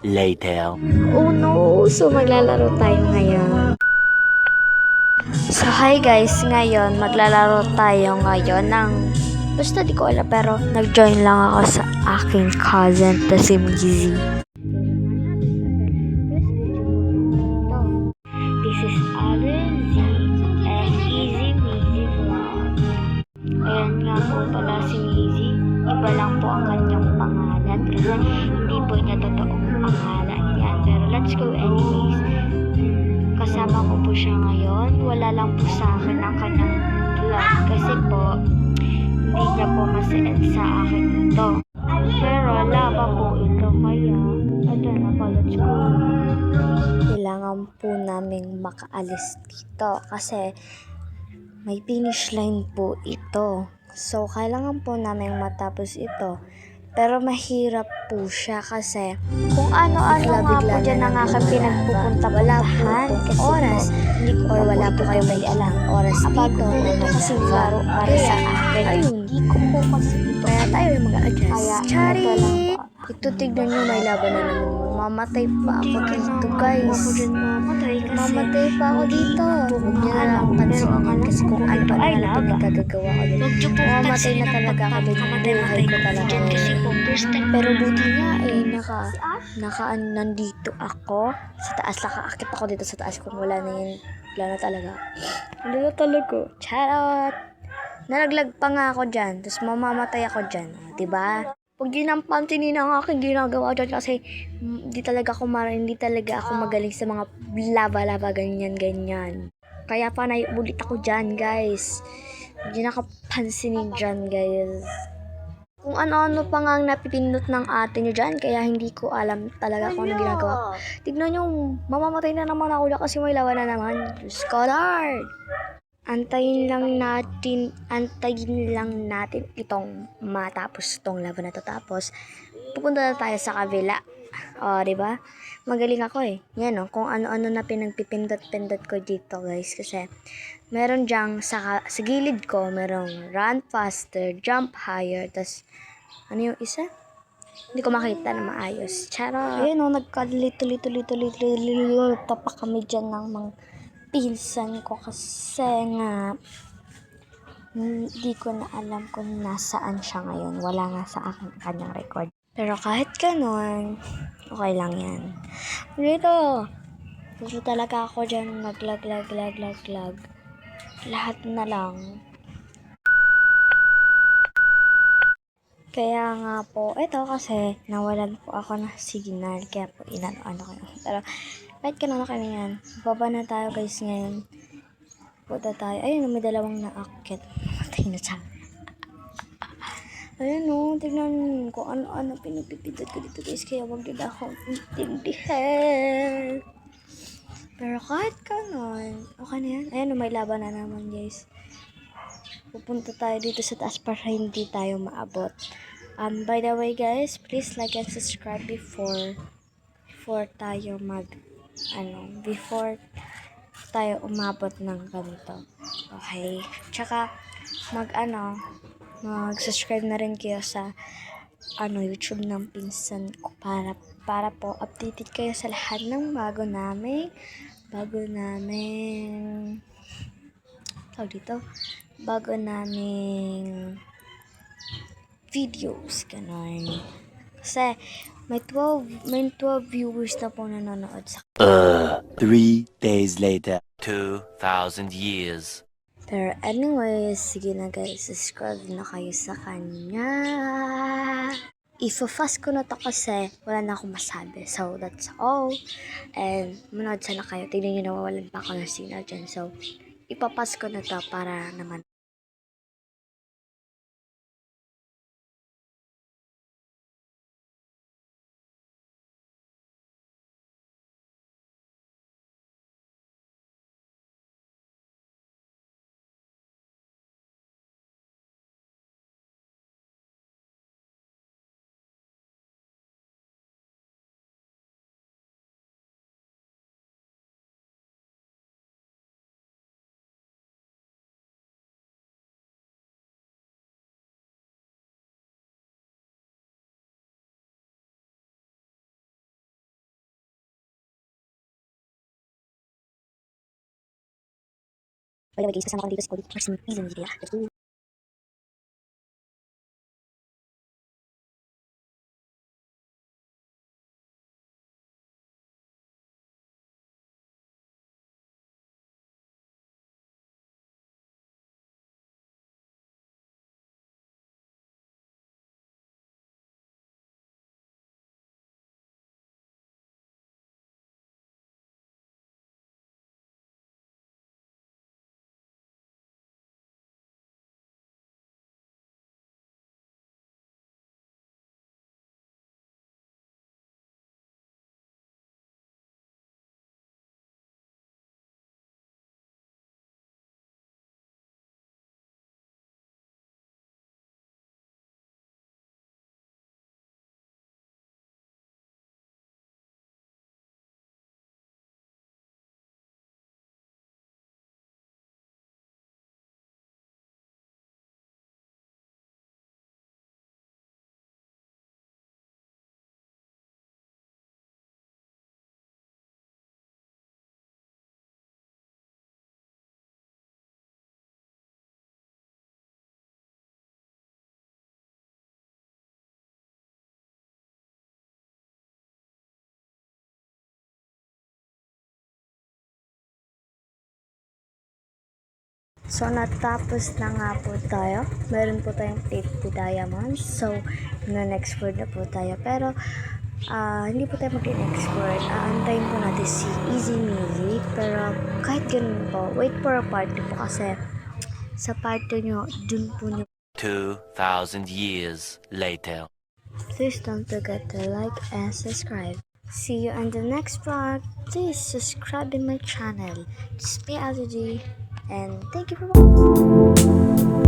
later. Oh no! So maglalaro tayo ngayon. So hi guys, ngayon maglalaro tayo ngayon ng basta di ko alam pero nag-join lang ako sa aking cousin na si Mizzy. This is Allen Z and Easy Mizzy Vlog. Ayan nga po pala si Mizzy. Iba lang po ang kanyang pangalan kasi hindi po niya totoong pangalan yan. Pero let's go anyways. Kasama ko po siya ngayon. Wala lang po sa akin ang kanyang vlog kasi po hindi niya po masend sa akin ito. Pero laba po ito kaya ito na po, let's go. Kailangan po naming makaalis dito kasi may finish line po ito. So kailangan po namin matapos ito. Pero mahirap po siya kasi kung ano-ano nga po dyan ang aking pinagpupunta-puntahan kasi oras or wala po kayo may alam oras dito kasi laro para sa akin. Ayun, hindi ko po kasi ito. Kaya tayo yung mag-a-adjust. Chari! Ito tignan nyo, may laban na naman. Mamatay pa ako dito guys. Mamatay pa ako dito. Huwag nyo na lang pansinin kasi kung ano pa na lang pinagkagagawa ko dito. Mamatay na talaga ako dito. Buhay ko talaga. Pero buti nga nandito ako. Sa taas, nakaakit ako dito sa taas kung wala na yun. Wala na talaga. Wala na talaga. Charot! Nalaglag pa nga ako dyan. Tapos mamamatay ako dyan. Diba? Huwag din ang pansinin ang aking ginagawa dyan kasi hindi talaga ako magaling sa mga lava-lava, ganyan. Kaya panay ulit ako dyan, guys. Hindi nakapansinin dyan, guys. Kung ano-ano pa nga ang napipindot ng ate nyo dyan, kaya hindi ko alam talaga kung ano ginagawa ko. Tignan nyo, mamamatay na naman ako dyan kasi may lawa na naman. Scholar! Antayin lang natin itong matapos itong laban na to. Tapos, pupunta na tayo sa kabila. O, diba? Magaling ako eh. Yan o, kung ano-ano na pinagpipindot-pindot ko dito guys. Kasi, meron dyang sa gilid ko, merong run faster, jump higher, tas ano yung isa? Hindi ko makita na maayos. Charot! Ayan o, nagkalito-lito pa kami dyan ng mga pinsan ko kasi nga hindi ko na alam kung nasaan siya ngayon. Wala nga sa akin kanyang record. Pero kahit ganun, okay lang yan. Dito, gusto talaga ako dyan maglag. Lahat na lang. Kaya nga po, ito kasi nawalan po ako ng signal. Kaya po ano kayo. Pero kahit ganun na kami yan. Baba na tayo guys ngayon. Punta tayo. Ayun, may dalawang naakit. Matay na siya. Ayun o, tignan kung ano-ano pinipipindot ko dito guys. Kaya wag din ako intindihan. Pero kahit ganun, okay na yan. Ayun o, may laban na naman guys. Pupunta tayo dito sa taas para hindi tayo maabot. By the way guys, please like and subscribe before tayo before tayo umabot ng ganito. Okay? Tsaka mag-subscribe na rin kayo sa YouTube ng pinsan ko para po updated kayo sa lahat ng bago naming videos, ganun. Kasi may 12 viewers na po nanonood sa 3 days later. 2,000 years. Pero anyways, sige na guys, subscribe na kayo sa kanya. Ifa-fast ko na to kasi wala na akong masabi. So, that's all. And manood sana kayo. Tignan nyo, nawawalan pa ako ng signal dyan. So, ipa-fast ko na to para naman By the way guys, kasama ko dito si Cody or si Easy Media. Let's go! So, natapos na nga po tayo. Meron po tayong 50 diamonds. So, na-export na po tayo. Pero, hindi po tayo mag-export. Aantayin po natin si Easy Measy. Pero, kahit ganun po, wait for a part 2 po kasi sa part 2 nyo, dun po nyo. 2,000 years later. Please don't forget to like and subscribe. See you on the next vlog. Please subscribe in my channel. Just be LG. And thank you for watching.